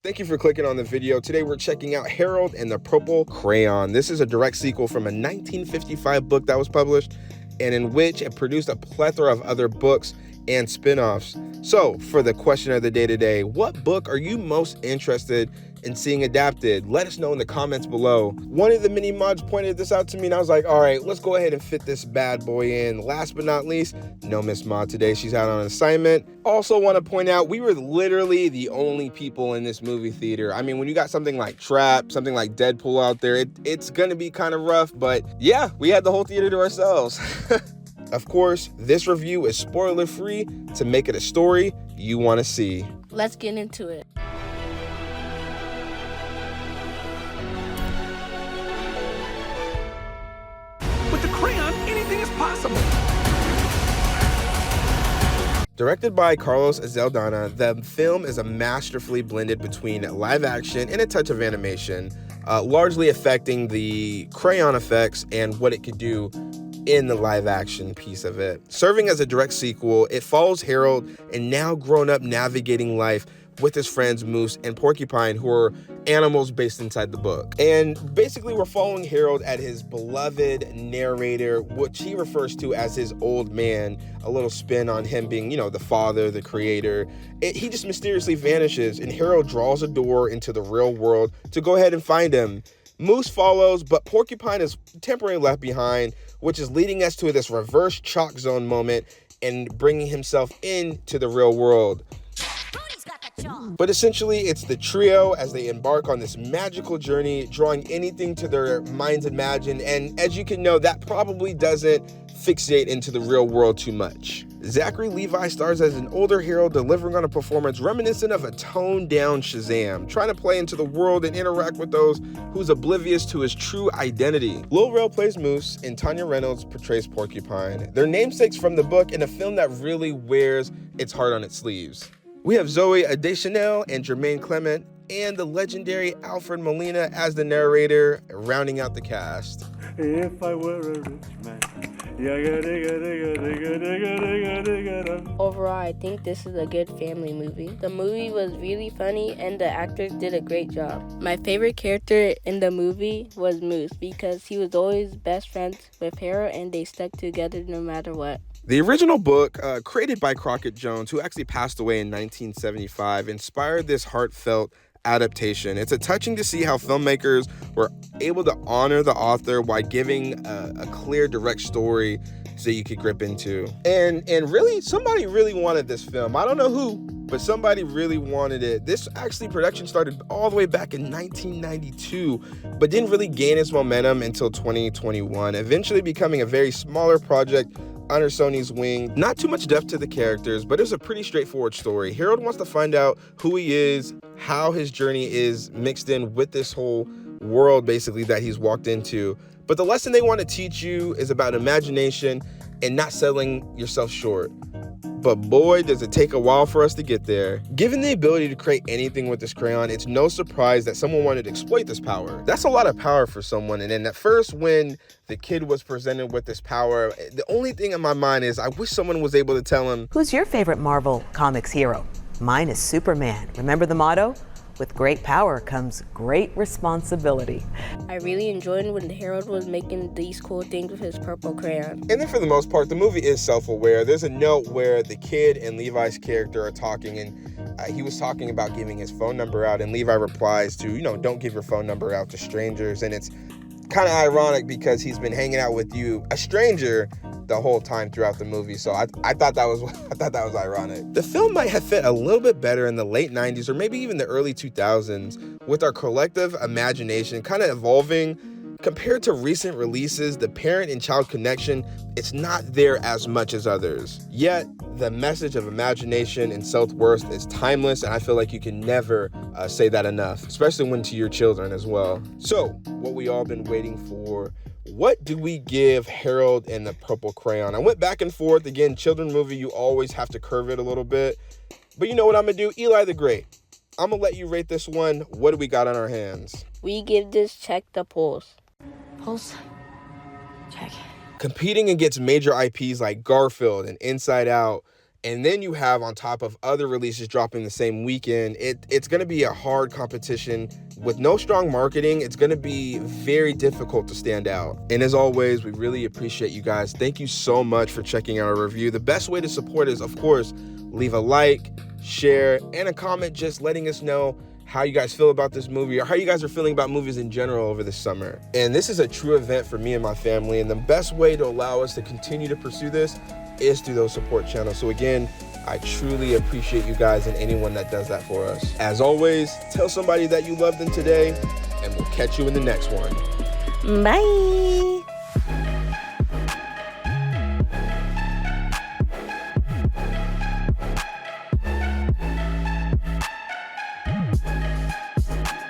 Thank you for clicking on the video. Today we're checking out Harold and the Purple Crayon. This is a direct sequel from a 1955 book that was published and in which it produced a plethora of other books and spin-offs. So for the question of the day today, what book are you most interested in seeing adapted? Let us know in the comments below. One of the mini mods pointed this out to me and I was like, all right, let's go ahead and fit this bad boy in. Last but not least, no Miss Mod today. She's out on assignment. Also want to point out, we were literally the only people in this movie theater. I mean, when you got something like Trap, something like Deadpool out there, it's gonna be kind of rough, but yeah, we had the whole theater to ourselves. Of course, this review is spoiler free to make it a story you want to see. Let's get into it. With the crayon, anything is possible. Directed by Carlos Saldanha, the film is a masterfully blended between live action and a touch of animation, largely affecting the crayon effects and what it could do in the live action piece of it. Serving as a direct sequel, it follows Harold, and now grown up, navigating life with his friends Moose and Porcupine, who are animals based inside the book. And basically we're following Harold at his beloved narrator, which he refers to as his old man, a little spin on him being, the father, the creator. He just mysteriously vanishes, and Harold draws a door into the real world to go ahead and find him. Moose follows, but Porcupine is temporarily left behind, which is leading us to this reverse chalk zone moment and bringing himself into the real world. But essentially, it's the trio as they embark on this magical journey, drawing anything to their minds imagine. And as you can know, that probably doesn't fixate into the real world too much. Zachary Levi stars as an older Harold, delivering on a performance reminiscent of a toned-down Shazam, trying to play into the world and interact with those who's oblivious to his true identity. Lil Rel plays Moose, and Tanya Reynolds portrays Porcupine. They're namesakes from the book in a film that really wears its heart on its sleeves. We have Zooey, Deschanel, and Jemaine Clement, and the legendary Alfred Molina as the narrator, rounding out the cast. If I were a rich man. Overall, I think this is a good family movie. The movie was really funny and the actors did a great job. My favorite character in the movie was Moose because he was always best friends with Harold and they stuck together no matter what. The original book, created by Crockett Jones, who actually passed away in 1975, inspired this heartfelt adaptation. It's touching to see how filmmakers were able to honor the author while giving a clear, direct story so you could grip into. And really, somebody really wanted this film. I don't know who, but somebody really wanted it. This actually production started all the way back in 1992, but didn't really gain its momentum until 2021, eventually becoming a very smaller project under Sony's wing. Not too much depth to the characters, but it was a pretty straightforward story. Harold wants to find out who he is, how his journey is mixed in with this whole world basically that he's walked into. But the lesson they want to teach you is about imagination and not selling yourself short. But boy, does it take a while for us to get there. Given the ability to create anything with this crayon, it's no surprise that someone wanted to exploit this power. That's a lot of power for someone. And then at first, when the kid was presented with this power, the only thing in my mind is I wish someone was able to tell him, who's your favorite Marvel Comics hero? Mine is Superman. Remember the motto? With great power comes great responsibility. I really enjoyed when Harold was making these cool things with his purple crayon. And then for the most part, the movie is self-aware. There's a note where the kid and Levi's character are talking, and he was talking about giving his phone number out, and Levi replies to, don't give your phone number out to strangers. And it's kind of ironic because he's been hanging out with you, a stranger, the whole time throughout the movie. So I thought that was ironic. The film might have fit a little bit better in the late 90s or maybe even the early 2000s, with our collective imagination kind of evolving. Compared to recent releases, the parent and child connection, it's not there as much as others. Yet, the message of imagination and self-worth is timeless, and I feel like you can never say that enough, especially when to your children as well. So, what we all been waiting for, what do we give Harold and the Purple Crayon? I went back and forth. Again, children movie, you always have to curve it a little bit. But you know what I'm going to do? Eli the Great. I'm going to let you rate this one. What do we got on our hands? We give this check the pulse. Pulse. Check. Competing against major IPs like Garfield and Inside Out and then you have on top of other releases dropping the same weekend, it's going to be a hard competition. With no strong marketing, it's going to be very difficult to stand out. And as always, we really appreciate you guys. Thank you so much for checking out our review. The best way to support is, of course, leave a like, share, and a comment just letting us know how you guys feel about this movie or how you guys are feeling about movies in general over the summer. And this is a true event for me and my family, and the best way to allow us to continue to pursue this is through those support channels. So again, I truly appreciate you guys and anyone that does that for us. As always, tell somebody that you love them today, and we'll catch you in the next one. Bye.